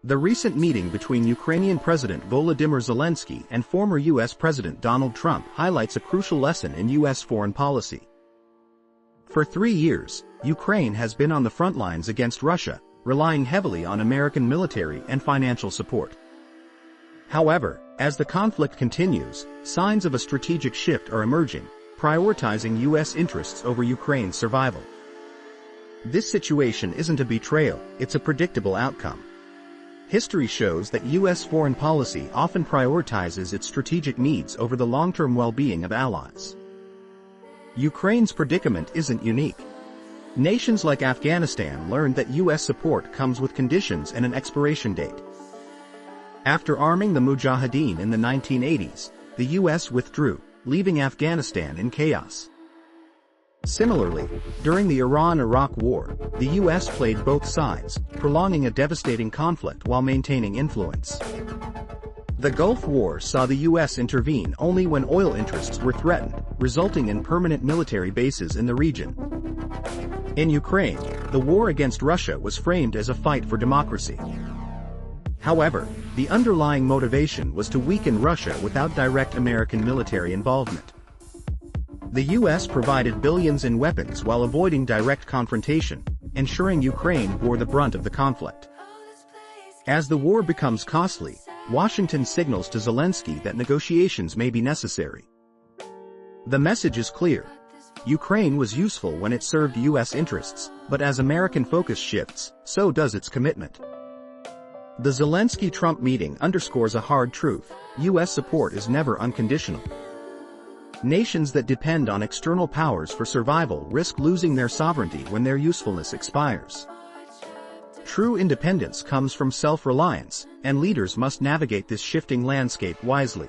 The recent meeting between Ukrainian President Volodymyr Zelensky and former U.S. President Donald Trump highlights a crucial lesson in U.S. foreign policy. For 3 years, Ukraine has been on the front lines against Russia, relying heavily on American military and financial support. However, as the conflict continues, signs of a strategic shift are emerging, prioritizing U.S. interests over Ukraine's survival. This situation isn't a betrayal, it's a predictable outcome. History shows that U.S. foreign policy often prioritizes its strategic needs over the long-term well-being of allies. Ukraine's predicament isn't unique. Nations like Afghanistan learned that U.S. support comes with conditions and an expiration date. After arming the Mujahideen in the 1980s, the U.S. withdrew, leaving Afghanistan in chaos. Similarly, during the Iran-Iraq War, the U.S. played both sides, prolonging a devastating conflict while maintaining influence. The Gulf War saw the U.S. intervene only when oil interests were threatened, resulting in permanent military bases in the region. In Ukraine, the war against Russia was framed as a fight for democracy. However, the underlying motivation was to weaken Russia without direct American military involvement. The U.S. provided billions in weapons while avoiding direct confrontation, ensuring Ukraine bore the brunt of the conflict. As the war becomes costly, Washington signals to Zelensky that negotiations may be necessary. The message is clear. Ukraine was useful when it served U.S. interests, but as American focus shifts, so does its commitment. The Zelensky-Trump meeting underscores a hard truth: U.S. support is never unconditional. Nations that depend on external powers for survival risk losing their sovereignty when their usefulness expires. True independence comes from self-reliance, and leaders must navigate this shifting landscape wisely.